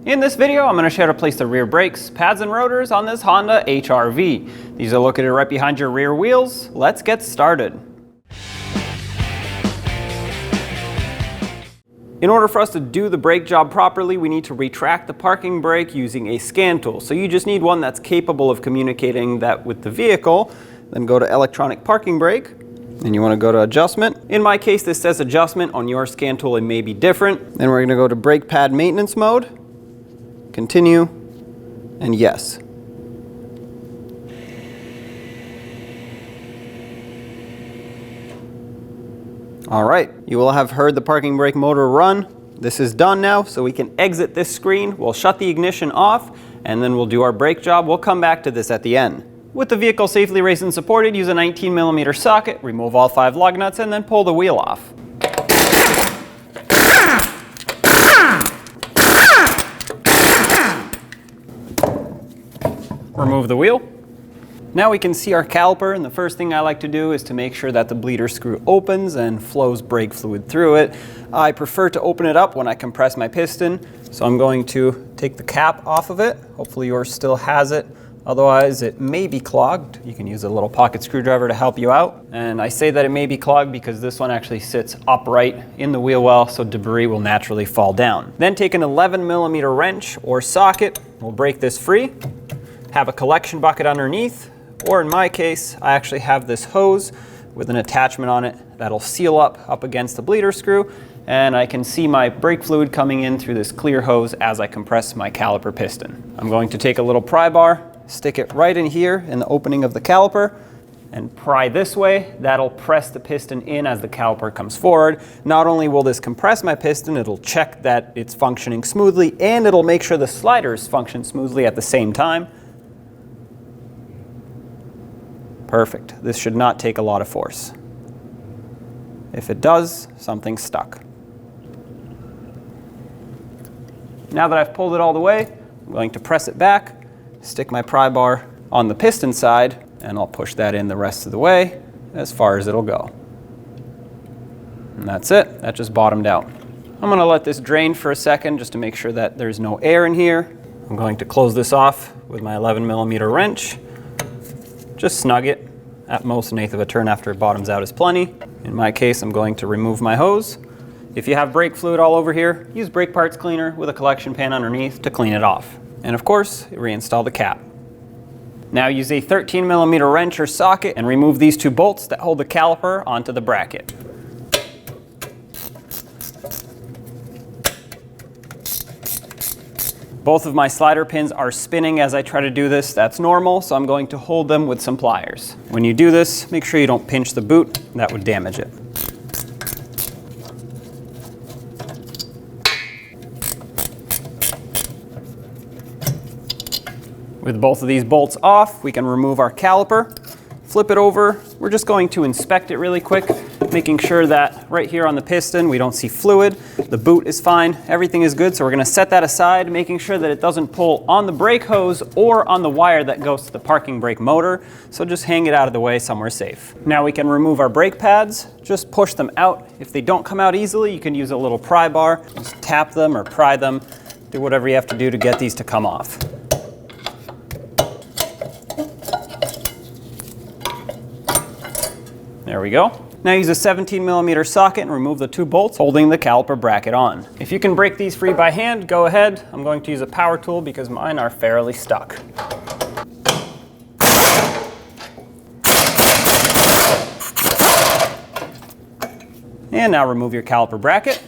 In this video, I'm going to show you how to place the rear brakes, pads, and rotors on this Honda HR-V. These are located right behind your rear wheels. Let's get started. In order for us to do the brake job properly, we need to retract the parking brake using a scan tool. So you just need one that's capable of communicating that with the vehicle. Then go to electronic parking brake, and you want to go to adjustment. In my case, this says adjustment. On your scan tool, it may be different. Then we're going to go to brake pad maintenance mode, continue, and yes. All right, you will have heard the parking brake motor run. This is done now, so we can exit this screen. We'll shut the ignition off, and then we'll do our brake job. We'll come back to this at the end. With the vehicle safely raced and supported, use a 19mm socket, remove all 5 lug nuts, and then pull the wheel off. Remove the wheel. Now we can see our caliper, and the first thing I like to do is to make sure that the bleeder screw opens and flows brake fluid through it. I prefer to open it up when I compress my piston, so I'm going to take the cap off of it. Hopefully yours still has it. Otherwise, it may be clogged. You can use a little pocket screwdriver to help you out. And I say that it may be clogged because this one actually sits upright in the wheel well, so debris will naturally fall down. Then take an 11mm wrench or socket. We'll break this free. Have a collection bucket underneath, or in my case, I actually have this hose with an attachment on it that'll seal up against the bleeder screw, and I can see my brake fluid coming in through this clear hose as I compress my caliper piston. I'm going to take a little pry bar, stick it right in here in the opening of the caliper, and pry this way. That'll press the piston in as the caliper comes forward. Not only will this compress my piston, it'll check that it's functioning smoothly, and it'll make sure the sliders function smoothly at the same time. Perfect. This should not take a lot of force. If it does, something's stuck. Now that I've pulled it all the way, I'm going to press it back, stick my pry bar on the piston side, and I'll push that in the rest of the way as far as it'll go. And that's it. That just bottomed out. I'm going to let this drain for a second just to make sure that there's no air in here. I'm going to close this off with my 11mm wrench. Just snug it. At most, 1/8 of a turn after it bottoms out is plenty. In my case, I'm going to remove my hose. If you have brake fluid all over here, use brake parts cleaner with a collection pan underneath to clean it off. And of course, reinstall the cap. Now use a 13mm wrench or socket and remove these 2 bolts that hold the caliper onto the bracket. Both of my slider pins are spinning as I try to do this. That's normal, so I'm going to hold them with some pliers. When you do this, make sure you don't pinch the boot. That would damage it. With both of these bolts off, we can remove our caliper, flip it over. We're just going to inspect it really quick, making sure that right here on the piston we don't see fluid. The boot is fine, everything is good, so we're going to set that aside, making sure that it doesn't pull on the brake hose or on the wire that goes to the parking brake motor, so just hang it out of the way somewhere safe. Now we can remove our brake pads, just push them out. If they don't come out easily, you can use a little pry bar, just tap them or pry them, do whatever you have to do to get these to come off. There we go. Now use a 17mm socket and remove the 2 bolts holding the caliper bracket on. If you can break these free by hand, go ahead. I'm going to use a power tool because mine are fairly stuck. And now remove your caliper bracket.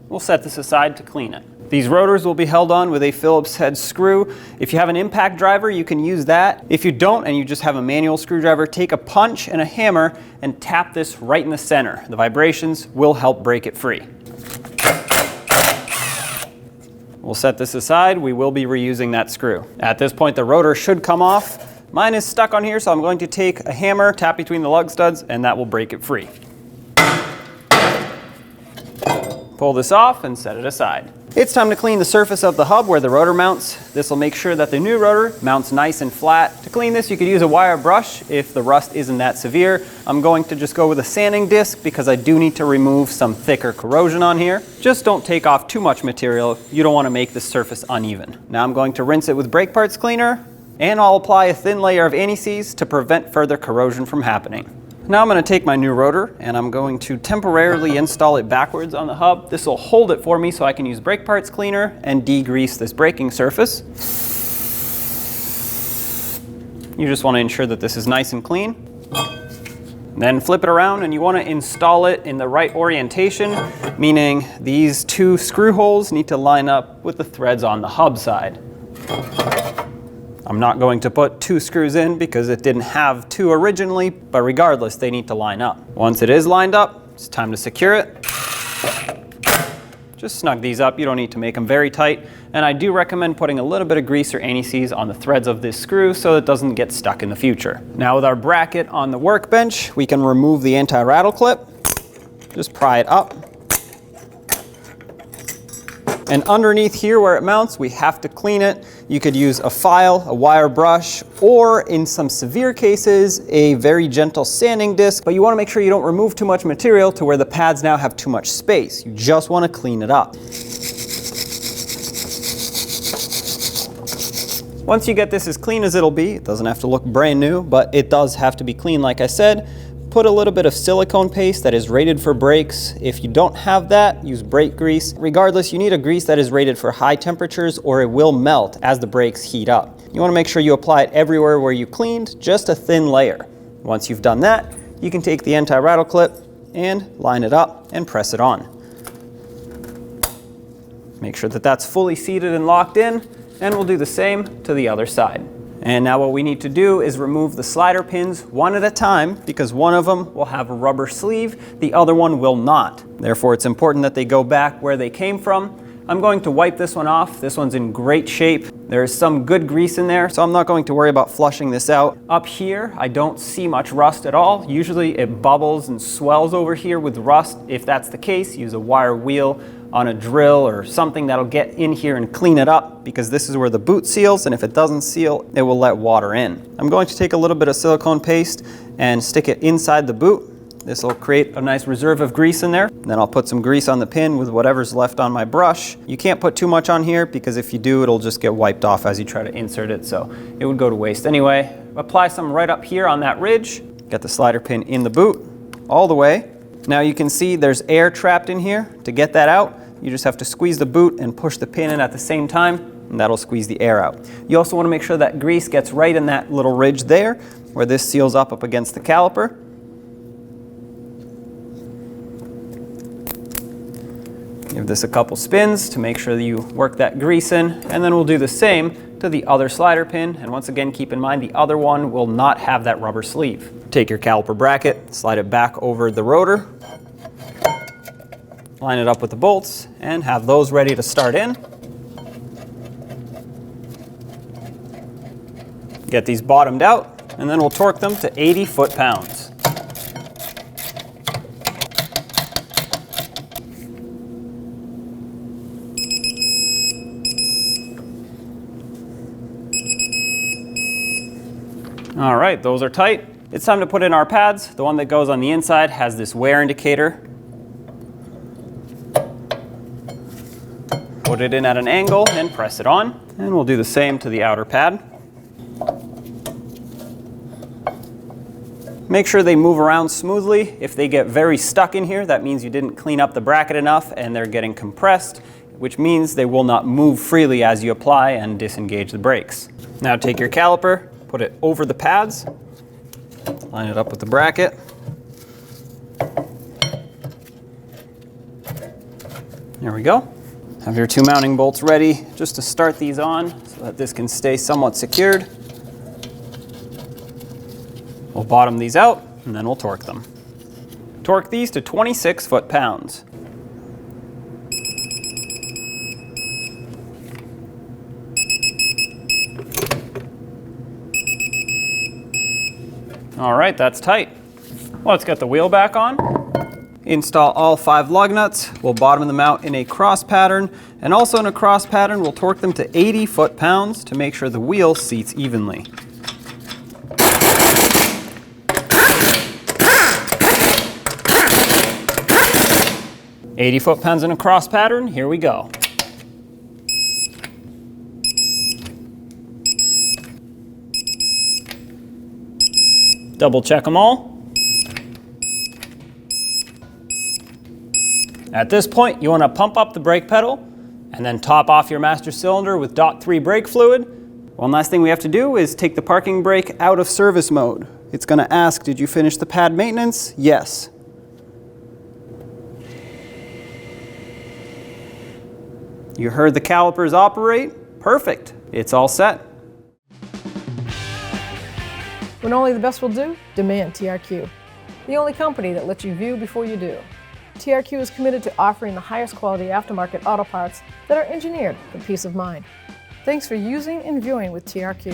We'll set this aside to clean it. These rotors will be held on with a Phillips head screw. If you have an impact driver, you can use that. If you don't and you just have a manual screwdriver, take a punch and a hammer and tap this right in the center. The vibrations will help break it free. We'll set this aside. We will be reusing that screw. At this point, the rotor should come off. Mine is stuck on here, so I'm going to take a hammer, tap between the lug studs, and that will break it free. Pull this off and set it aside. It's time to clean the surface of the hub where the rotor mounts. This will make sure that the new rotor mounts nice and flat. To clean this, you could use a wire brush if the rust isn't that severe. I'm going to just go with a sanding disc because I do need to remove some thicker corrosion on here. Just don't take off too much material. You don't want to make the surface uneven. Now I'm going to rinse it with brake parts cleaner, and I'll apply a thin layer of anti-seize to prevent further corrosion from happening. Now I'm going to take my new rotor and I'm going to temporarily install it backwards on the hub. This will hold it for me so I can use brake parts cleaner and degrease this braking surface. You just want to ensure that this is nice and clean. Then flip it around and you want to install it in the right orientation, meaning these two screw holes need to line up with the threads on the hub side. I'm not going to put 2 screws in because it didn't have 2 originally, but regardless, they need to line up. Once it is lined up, it's time to secure it. Just snug these up. You don't need to make them very tight. And I do recommend putting a little bit of grease or anti-seize on the threads of this screw so it doesn't get stuck in the future. Now with our bracket on the workbench, we can remove the anti-rattle clip. Just pry it up. And underneath here where it mounts, we have to clean it. You could use a file, a wire brush, or in some severe cases, a very gentle sanding disc. But you want to make sure you don't remove too much material to where the pads now have too much space. You just want to clean it up. Once you get this as clean as it'll be, it doesn't have to look brand new, but it does have to be clean like I said. Put a little bit of silicone paste that is rated for brakes. If you don't have that, use brake grease. Regardless, you need a grease that is rated for high temperatures or it will melt as the brakes heat up. You want to make sure you apply it everywhere where you cleaned, just a thin layer. Once you've done that, you can take the anti-rattle clip and line it up and press it on. Make sure that that's fully seated and locked in, and we'll do the same to the other side. And now what we need to do is remove the slider pins one at a time because one of them will have a rubber sleeve, the other one will not. Therefore, it's important that they go back where they came from. I'm going to wipe this one off. This one's in great shape. There's some good grease in there, so I'm not going to worry about flushing this out. Up here, I don't see much rust at all. Usually it bubbles and swells over here with rust. If that's the case, use a wire wheel on a drill or something that'll get in here and clean it up because this is where the boot seals, and if it doesn't seal, it will let water in. I'm going to take a little bit of silicone paste and stick it inside the boot. This will create a nice reserve of grease in there. Then I'll put some grease on the pin with whatever's left on my brush. You can't put too much on here because if you do, it'll just get wiped off as you try to insert it, so it would go to waste anyway. Apply some right up here on that ridge. Get the slider pin in the boot all the way. Now you can see there's air trapped in here. To get that out, you just have to squeeze the boot and push the pin in at the same time, and that'll squeeze the air out. You also want to make sure that grease gets right in that little ridge there where this seals up against the caliper. Give this a couple spins to make sure that you work that grease in, and then we'll do the same to the other slider pin. And once again, keep in mind the other one will not have that rubber sleeve. Take your caliper bracket, slide it back over the rotor, line it up with the bolts, and have those ready to start in. Get these bottomed out, and then we'll torque them to 80 foot-pounds. All right, those are tight. It's time to put in our pads. The one that goes on the inside has this wear indicator. Put it in at an angle and press it on. And we'll do the same to the outer pad. Make sure they move around smoothly. If they get very stuck in here, that means you didn't clean up the bracket enough and they're getting compressed, which means they will not move freely as you apply and disengage the brakes. Now take your caliper, put it over the pads, line it up with the bracket. There we go. Have your 2 mounting bolts ready just to start these on so that this can stay somewhat secured. We'll bottom these out and then we'll torque them. Torque these to 26 foot-pounds. All right, that's tight. Let's get the wheel back on. Install all 5 lug nuts. We'll bottom them out in a cross pattern, and also in a cross pattern we'll torque them to 80 foot-pounds to make sure the wheel seats evenly. "80 foot-pounds in a cross pattern, here we go. Double check them all. At this point, you want to pump up the brake pedal and then top off your master cylinder with DOT3 brake fluid. One last thing we have to do is take the parking brake out of service mode. It's going to ask, did you finish the pad maintenance? Yes. You heard the calipers operate. Perfect. It's all set. When only the best will do, demand TRQ. The only company that lets you view before you do. TRQ is committed to offering the highest quality aftermarket auto parts that are engineered for peace of mind. Thanks for using and viewing with TRQ.